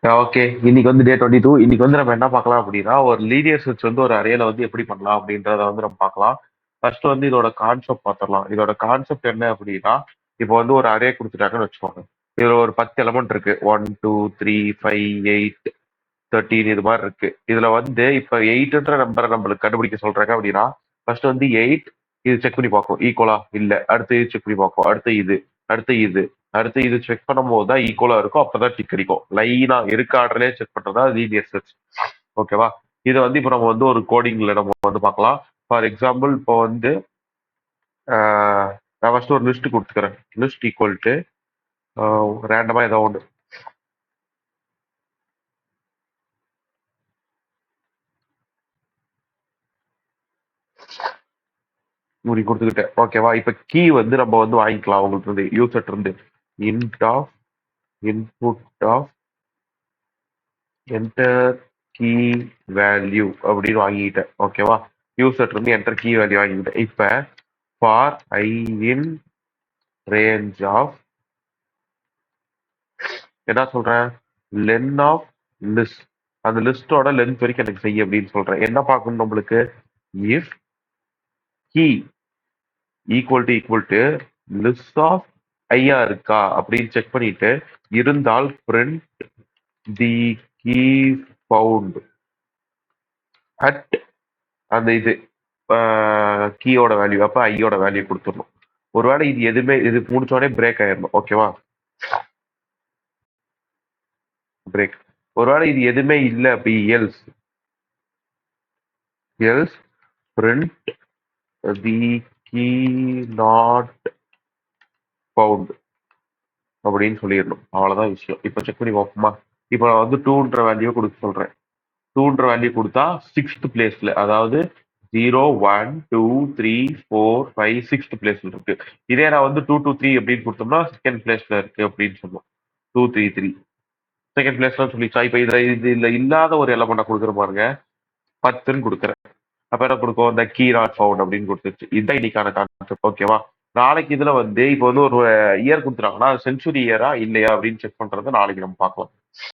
Okay. இன்னைக்கு வந்து டே 22. இன்னைக்கு வந்து நம்ம என்ன பார்க்கலாம் அப்படின்னா, ஒரு லீனியர் சர்ச் வந்து ஒரு அரேல வந்து எப்படி பண்ணலாம் அப்படின்றத வந்து நம்ம பார்க்கலாம். ஃபர்ஸ்ட் வந்து இதோட கான்செப்ட் பார்த்துடலாம். இதோட கான்செப்ட் என்ன அப்படின்னா, இப்போ வந்து ஒரு அரே குடுத்துட்டாங்கன்னு வச்சுக்கோங்க. இதுல ஒரு 10 எலிமெண்ட் இருக்கு. 1, 2, 3, 5, 8, 13 இது மாரி இருக்கு. இதுல வந்து இப்ப 8ன்ற நம்பர நம்மளுக்கு கண்டுபிடிக்க சொல்றாங்க அப்படின்னா, ஃபர்ஸ்ட் வந்து 8 இது செக் பண்ணி பார்க்கும். ஈக்குவலா? இல்ல. அடுத்து இது செக் பண்ணி பார்க்கும். அடுத்து இது. அடுத்து இது. அடுத்து இது செக் பண்ணும்போது தான் ஈக்குவலா இருக்கும். அப்பதான் டிக் அடிக்கும். லைனா இருக்க ஆர்டர்லயே செக் பண்றதா லீனியர் சர்ச். ஓகேவா? இத வந்து இப்ப நம்ம வந்து ஒரு கோடிங்ல நம்ம வந்து பார்க்கலாம். ஃபார் எக்ஸாம்பிள் இப்போ வந்து ஆ நான் ஃபர்ஸ்ட் ஒரு லிஸ்ட் குடுத்துக்கிறேன். லிஸ்ட் ஈக்குவல் டூ ரேண்டமா ஏதோ ஒண்ணு. இப்படி குடுத்துக்கிட்டேன். ஓகேவா? இப்ப கீ வந்து நம்ம வந்து வாங்கிக்கலாம் அவங்கள்ட்ட இருந்து, யூசர்ட்ட இருந்து. Int of input of enter key value அப்படின்னு வாங்கிக்கிட்டேன். ஓகேவா? யூசர்ட்ட இருந்து என்டர் கீ வேல்யூ வாங்கிக்கிட்டேன். இப்ப for I in range of என்ன சொல்றேன்? Len of list. அந்த லிஸ்டோட லென்த் வரைக்கும் எனக்கு செய்ய அப்படின்னு சொல்றேன். என்ன பார்க்கணும் நம்மளுக்கு? If key equal to list of ஐயா இருக்கா அப்படின்னு செக் பண்ணிட்டு இருந்தால் print the key found at அந்த இது கீயோட வேல்யூ. அப்ப ஐயோட வேல்யூ கொடுத்துடணும். ஒருவேளை இது எதுவுமே இது முடிச்சோடனே பிரேக் ஆயிடணும். ஓகேவா? பிரேக். ஒருவேளை இது எதுவுமே இல்லை அப்படி else else print the key not found அப்படின்னு சொல்லிடணும். அவ்வளவுதான் விஷயம். இப்போ செக் பண்ணி பார்ப்போமா? இப்போ நான் வந்து 2ன்ற வேல்யூ கொடுக்க சொல்றேன். 2ன்ற வேல்யூ கொடுத்தா 6th பிளேஸ்ல, அதாவது 0, 1, 2, 3, 4, 5, 6th பிளேஸ்ல இருக்கு. இதே நான் வந்து 2, 2, 3 அப்படின்னு கொடுத்தோம்னா செகண்ட் பிளேஸ்ல இருக்கு அப்படின்னு சொல்லுவோம். 2, 3, 3 செகண்ட் பிளேஸ்ல சொல்லிச்சா? இப்ப இதுல இல்லாத ஒரு எலமெண்ட்டை கொடுக்குற பாருங்க. 10ன்னு கொடுக்குறேன். அப்ப என்ன கொடுக்கும்? இந்த கீ நாட் ஃபவுண்ட் அப்படின்னு கொடுத்துருச்சு. இதுதான் இன்னைக்கான கான்செப்ட். ஓகேவா? நாளைக்கு இதுல வந்து இப்போ வந்து ஒரு இயர் கொடுத்துட்டாங்கன்னா செஞ்சுரி இயரா இல்லையா அப்படின்னு செக் பண்றதை நாளைக்கு நம்ம பார்க்கலாம்.